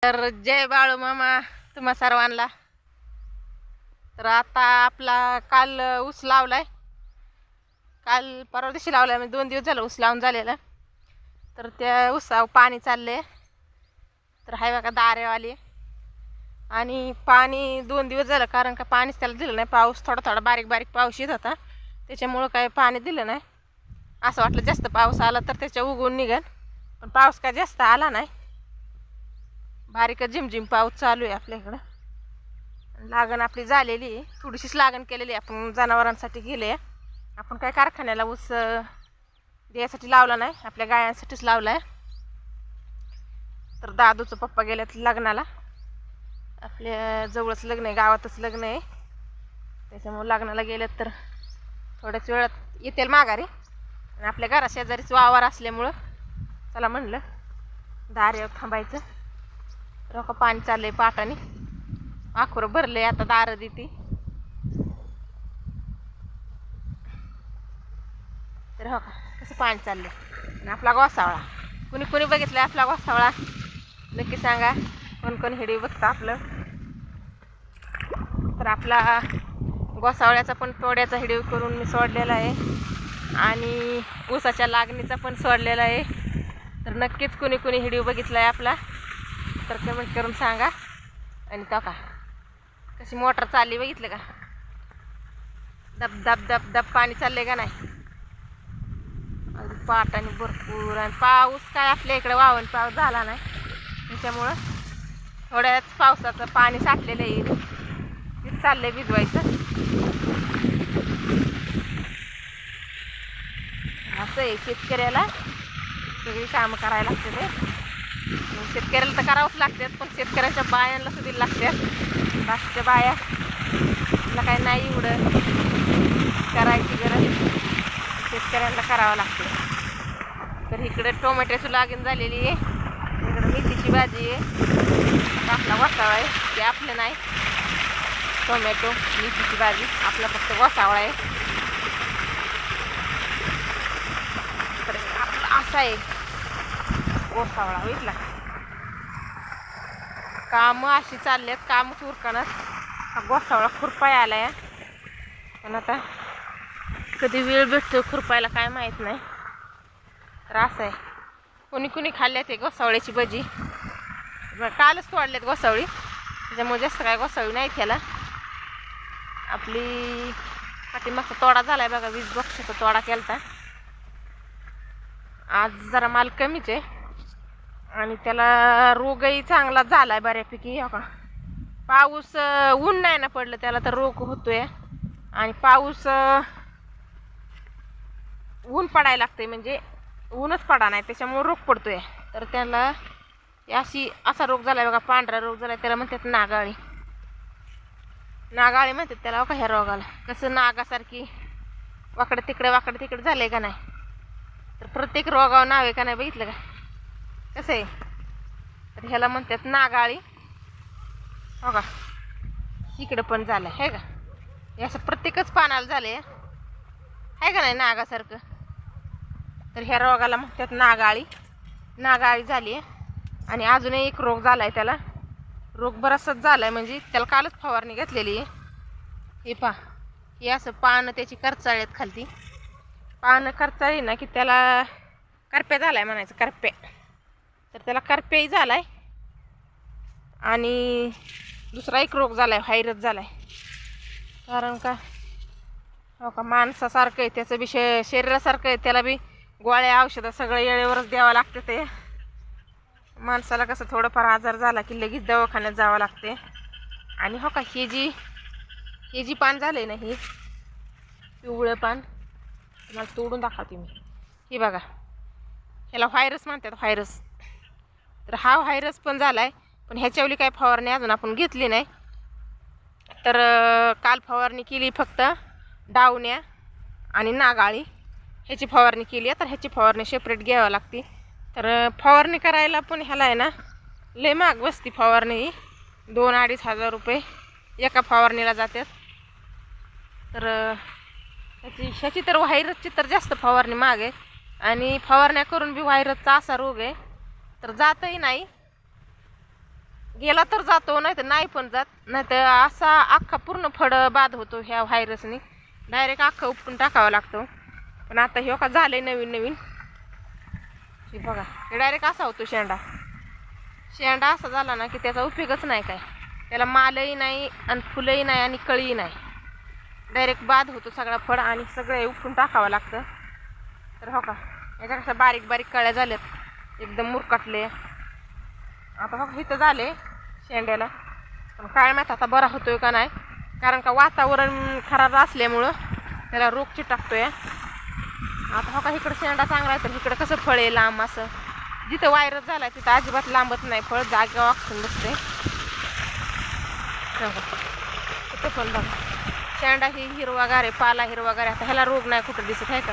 तर जय बाळू मामा तुम्हा सर्वांना. तर आता आपला काल ऊस लावलाय, काल परवा दिवशी लावलाय, म्हणजे 2 दिवस झालं ऊस लावून झालेला. तर त्या ऊसावर पाणी चाललंय. तर हाय बघा दारेवाली, आणि पाणी 2 दिवस झालं, कारण का पाणीच त्याला दिलं नाही. पाऊस थोडा थोडा बारीक बारीक पाऊस येत होता, त्याच्यामुळं काय पाणी दिलं नाही. असं वाटलं जास्त पाऊस आला तर त्याच्या उगवून निघेल, पण पाऊस काय जास्त आला नाही. बारीक झिमझिम पाऊस चालू आहे आपल्या इकडं. लागण आपली झालेली आहे, थोडीशीच लागण केलेली आहे. आपण जनावरांसाठी गेले, आपण काय कारखान्याला ऊस द्यायसाठी लावला नाही, आपल्या गायांसाठीच लावला आहे. तर दादूचं पप्पा गेल्यात लग्नाला, आपल्या जवळच लग्न आहे, गावातच लग्न आहे, त्याच्यामुळे लग्नाला गेल्यात. तर थोड्याच वेळात येतील माघारी. आणि आपल्या घरा शेजारीच वावर असल्यामुळं चला म्हणलं दारावर थांबायचं. तर का पाणी चाललंय पाटाने, आखुरं भरले, आता दार देते. तर हो का कसं पाणी चाललंय. आणि आपला गोसावळा, कुणी कुणी बघितलंय आपला गोसावळा नक्की सांगा, कोण कोण व्हिडिओ बघता आपलं. तर आपला गोसावळ्याचा पण तोड्याचा व्हिडिओ करून मी सोडलेला आहे, आणि ऊसाच्या लागणीचा पण सोडलेला आहे. तर नक्कीच कुणी कुणी व्हिडिओ बघितला आहे आपला, तर कमेंट करून सांगा. आणि तो का कशी मोटर चालली बघितलं का, दब दब दब दब पाणी चाललंय का नाही. पाटाने भरपूर, आणि पाऊस काय आपल्या इकडे वावण पाऊस झाला नाही, त्याच्यामुळं थोड्याच पावसाचं पाणी साठलेलं आहे. तिथं चाललंय भिजवायचं. असं आहे, शेतकऱ्याला सगळी कामं करायला लागते. ते शेतकऱ्याला तर करावंच लागतात, पण शेतकऱ्याच्या बायांना सुद्धा लागतात. बाकीच्या बायाला काय नाही एवढं करायची गरज, शेतकऱ्यांना करावं लागते. तर इकडे टोमॅटोची लागण झालेली आहे, इकडे मेथीची भाजी आहे. आपला गोसावळा आहे, ते आपलं नाही. टोमॅटो मेथीची भाजी आपला फक्त गोसावळा आहे. तर आपला असा आहे गोसावळा बघितला. कामं अशी चालली आहेत, कामच उरकणार. हा गोसावळा खुरपाय आलाय, पण आता कधी वेळ भेटतो खुरपायला काय माहीत नाही. तर असं आहे, कोणी कोणी खाल्ले ते गोसावळ्याची भजी. कालच तोडलेत गोसावळी, त्याच्यामुळे जास्त काय गोसावळी नाही त्याला. आपली पाठीमागचा तोडा झालाय बघा, 20 बॉक्सचा तोडा केलता. आज जरा माल कमीच आहे, आणि त्याला रोगही चांगला झालाय बऱ्यापैकी. हो का पाऊस ऊन नाही ना पडलं त्याला, तर रोग होतोय. आणि पाऊस ऊन पडायला लागतंय, म्हणजे ऊनच पडा नाही, त्याच्यामुळे रोग पडतोय. तर त्याला असा रोग झालाय बघा, पांढरा रोग झालाय, त्याला म्हणतात नागाळी. नागाळी म्हणतात त्याला. का ह्या रोगाला कसं नागासारखी वाकडं तिकडे झालंय का नाही. तर प्रत्येक रोगावर नाव आहे का नाही बघितलं का कसं आहे. तर ह्याला म्हणतात नागाळी. हो का इकडं पण झालं आहे का, हे असं प्रत्येकच पानाला झालंय आहे का नाही नागासारखं. तर ह्या रोगाला म्हणतात नागाळी. नागाळी झाली आहे. आणि अजूनही एक रोग झाला आहे त्याला, रोग बराचसाच झाला आहे, म्हणजे त्याला कालच फवारणी घेतलेली आहे. हे पहा, हे असं पानं त्याची करचाळ्यात खालती पानं करचाळी ना की त्याला करप्या झालाय म्हणायचं, करप्या. तर त्याला करप्याही झालाय. आणि दुसरा एक रोग झालाय, व्हायरस झालाय. कारण का हो का माणसासारखं आहे त्याचं बी, शरीरासारखं आहे त्याला बी. गोळ्या औषधं सगळं वेळेवरच द्यावं लागतं. ते माणसाला कसं थोडंफार आजार झाला की लगेच दवाखान्यात जावं लागते. आणि हो का हे जी पान झाले ना, हे पिवळं पान तुम्हाला तोडून दाखवते मी. हे बघा, ह्याला व्हायरस म्हणतात, व्हायरस. तर हा व्हायरस पण झालाय, पण ह्याच्यावली काय फवारणी अजून आपण घेतली नाही. तर काल फवारणी केली फक्त डावण्या आणि नागाळी ह्याची फवारणी केली आहे. तर ह्याची फवारणी सेपरेट घ्यावी लागते. तर फवारणी करायला पण ह्याला आहे ना लय महाग बसती फवारणी, 2-2.5 हजार रुपये एका फवारणीला जातात. तर ह्याची तर व्हायरसची तर जास्त फवारणी महाग आहे, आणि फवारण्या करून बी व्हायरसचा असा रोग आहे तर जातही नाही. गेला तर जातो, नाही तर नाही पण जात. नाही तर असा अख्खा पूर्ण फड बाद होतो ह्या व्हायरसने. डायरेक्ट अख्खा उपटून टाकावा लागतो. पण आता हे का झालंय नवीन नवीन, हे बघा, हे डायरेक्ट असा होतो शेंडा. शेंडा असा झाला ना की त्याचा उपयोगच नाही काय. त्याला मालही नाही आणि फुलंही नाही आणि कळीही नाही. डायरेक्ट बाद होतो सगळा फळ आणि सगळे उपटून टाकावं लागतं. तर हो का, याच्या कशा बारीक बारीक कळ्या झाल्यात, एकदम मुरकटले. आता हो इथं झाले शेंड्याला, पण काय माहीत आता बरा होतोय का नाही. कारण का वातावरण खराब असल्यामुळं त्याला रोग चिटकतोय. आता हो का इकडं शेंडा चांगला आहे, तर इकडं कसं फळ आहे लांब असं. जिथं व्हायरस झाला तिथं अजिबात लांबत नाही फळ, जागेवर वाकून बसते. तिथं पण बघा शेंडा ही हिरवागार आहे, पाला हिरवागार आहे. आता ह्याला रोग नाही कुठं दिसत आहे का.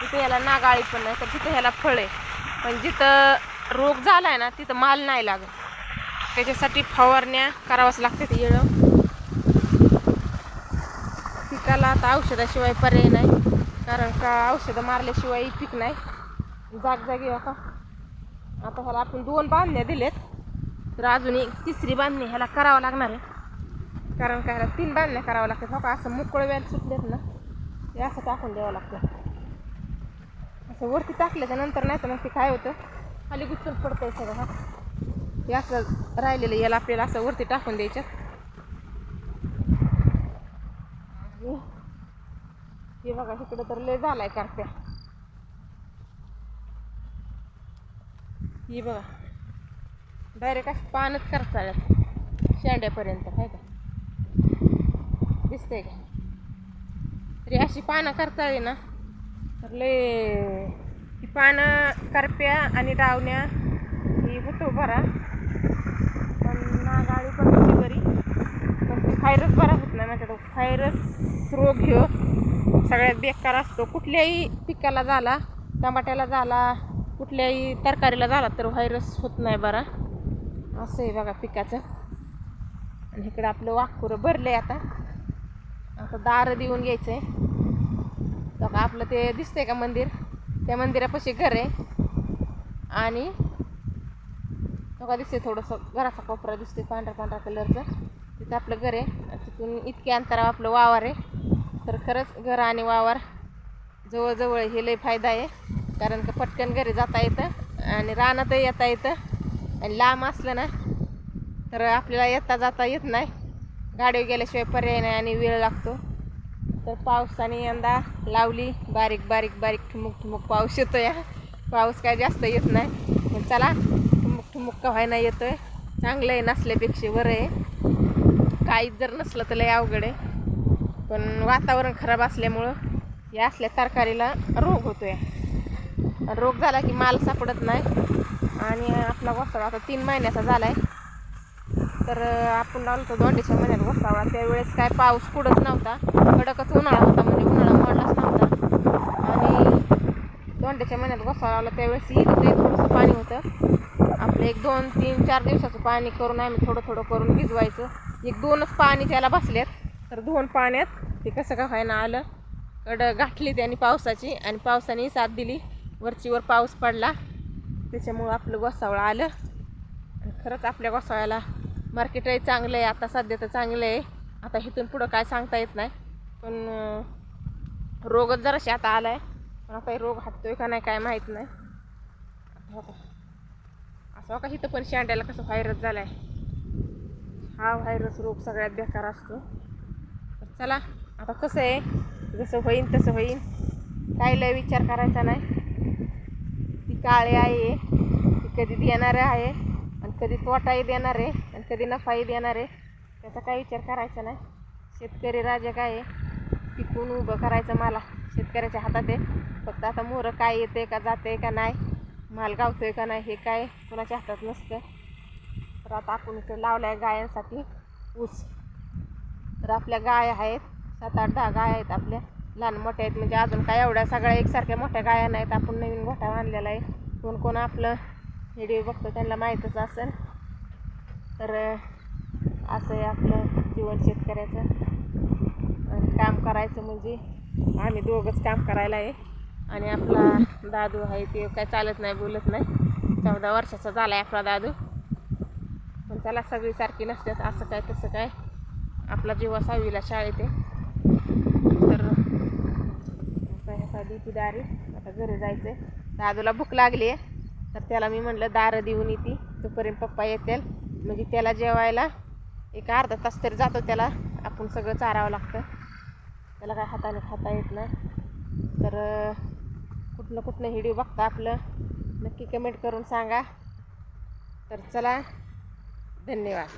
तिथं ह्याला नागाळी पण नाही, तर तिथं ह्याला फळ आहे. पण जिथं रोग झाला आहे ना तिथं माल नाही लागत. त्याच्यासाठी फवारण्या करावंच लागते. ते येळं पिकाला आता औषधाशिवाय पर्याय नाही. कारण का औषधं मारल्याशिवाय पीक नाही. जागजागी का आता ह्याला आपण 2 बांधण्या दिलेत, तर अजून एक 3री बांधणी ह्याला करावं लागणार आहे. कारण का ह्याला 3 बांधण्या करावं लागतात. हो का असं मोकळं वेळ सुटलेत ना ते असं टाकून द्यावं लागतं. असं वरती टाकल्याच्या नंतर नाही तर मग ते काय होतं, खाली गुच्छून पडतंय सगळं. हा हे असं राहिलेलं याला आपल्याला असं वरती टाकून द्यायचं. हे बघा इकडं तर लय झालाय करप्या. ही बघा डायरेक्ट अशी पानच करताळ्यात शेंड्यापर्यंत आहे का, दिसतंय का. तरी अशी पानं करताळी ना तर लय ती पानं करप्या आणि डावण्या ही होतो बरा. पण नागाळी पण होती बरी, पण ती व्हायरस बरा होत नाही. माझ्याकडं व्हायरस रोग ह्यो सगळ्यात बेकार असतो. कुठल्याही पिकाला झाला, टमाट्याला झाला, कुठल्याही तरकारीला झाला तर व्हायरस होत नाही बरा. असं आहे बघा पिकाचं. आणि इकडं आपलं वाखुरं भरले. आता दारं देऊन घ्यायचं आहे. तर आपलं ते दिसतंय का मंदिर, त्या मंदिरापाशी घर आहे. आणि बघा दिसते थोडंसं घराचा कोपरा दिसतोय पांढरा पांढरा कलरचं, तिथं आपलं घर आहे. तिथून इतक्या अंतरावर आपलं वावर आहे. तर खरंच घर आणि वावर जवळजवळ हे लय फायदा आहे. कारण का पटकन घरी जाता येतं आणि रानातही येता येतं. आणि लांब असलं ना तर आपल्याला येता जाता येत नाही, गाडीवर गेल्याशिवाय पर्याय नाही आणि वेळ लागतो. तर पावसाने यंदा लावली बारीक बारीक बारीक ठुमुक ठुमुक पाऊस येतो या. पाऊस काय जास्त येत नाही, पण चला ठुमुक ठुमुक का व्हायना येतोय. चांगलं आहे, नसल्यापेक्षा बरं आहे. काहीच जर नसलं तर लय अवघड आहे. पण वातावरण खराब असल्यामुळं या असल्या तरकारीला रोग होतो या. रोग झाला की माल सापडत नाही. आणि आपला घोसाळा आता 3 महिन्याचा झाला आहे. तर आपण लावलं होतं दोंड्याच्या महिन्यात घोसाळा. त्यावेळेस काय पाऊस कुठंच नव्हता, कडकच उन्हाळा होता, म्हणजे उन्हाळा मोडलाच नव्हता. आणि दोंड्याच्या महिन्यात घोसाळा लावला त्यावेळेस इथं थोडंसं पाणी होतं. आपलं 1, 2, 3, 4 दिवसाचं पाणी करून आम्ही थोडं थोडं करून भिजवायचं. 1-2च पाणी त्याला बसल्यात, तर 2 पाण्यात ते कसं का व्हायना आलं. गाठली त्याने पावसाची, आणि पावसाने साथ दिली, वरचीवर पाऊस पडला, त्याच्यामुळं आपलं घोसावळं आलं. आणि खरंच आपल्या घोसाळ्याला मार्केटही चांगलं आहे आता सध्या, तर चांगलं आहे. आता इथून पुढं काय सांगता येत नाही. पण रोगच जराशी आता आला आहे. पण आता रोग हटतोय का नाही काय माहीत नाही. असं का इथं पण शेंड्याला कसं व्हायरस झाला आहे. हा व्हायरस रोग सगळ्यात बेकार असतो. तर चला आता कसं आहे, जसं होईन तसं होईन, काय लय विचार करायचा नाही. ती काळे आहे, ती कधी देणार आहे आणि कधी तोटाही देणार आहे आणि कधी नफाही देणार आहे, त्याचा काही विचार करायचा नाही. शेतकरी राजा काय आहे, पिकून उभं करायचं मला शेतकऱ्याच्या हातात आहे. फक्त आता मोहरं काय येते का जाते का नाही, माल गावतोय का नाही, हे काय कोणाच्या हातात नसतं. तर आता आपण इकडे लावलं आहे गायांसाठी ऊस. तर आपल्या गाय आहेत 7-8-10 गाय आहेत आपल्या, लहान मोठ्या आहेत. म्हणजे अजून काय एवढ्या सगळ्या एकसारख्या मोठ्या गाया नाहीत. आपण नवीन गोठा बांधलेला आहे. कोण कोण आपलं व्हिडिओ बघतो त्यांना माहीतच असेल. तर असं आहे आपलं जीवन शेतकऱ्याचं. काम करायचं म्हणजे आम्ही दोघंच काम करायला आहे. आणि आपला दादू आहे ते काय चालत नाही बोलत नाही, 14 वर्षाचा झाला आहे आपला दादू. पण चला सगळी सारखी नसतात, असं काय तसं काय, आपला जीवा 6वीला शाळेत आहे. तर ह्यासाठी ती दारी आता घरी जायचं आहे. दादूला भूक लागली आहे, तर त्याला मी म्हणलं दारं देऊन येते, तोपर्यंत पप्पा येतील. म्हणजे त्याला जेवायला एक अर्धा तास तरी जातो, त्याला आपण सगळं चारावं लागतं, त्याला काय हाताने खाता येत नाही. तर कुठलं व्हिडिओ बघता आपलं नक्की कमेंट करून सांगा. तर चला, धन्यवाद.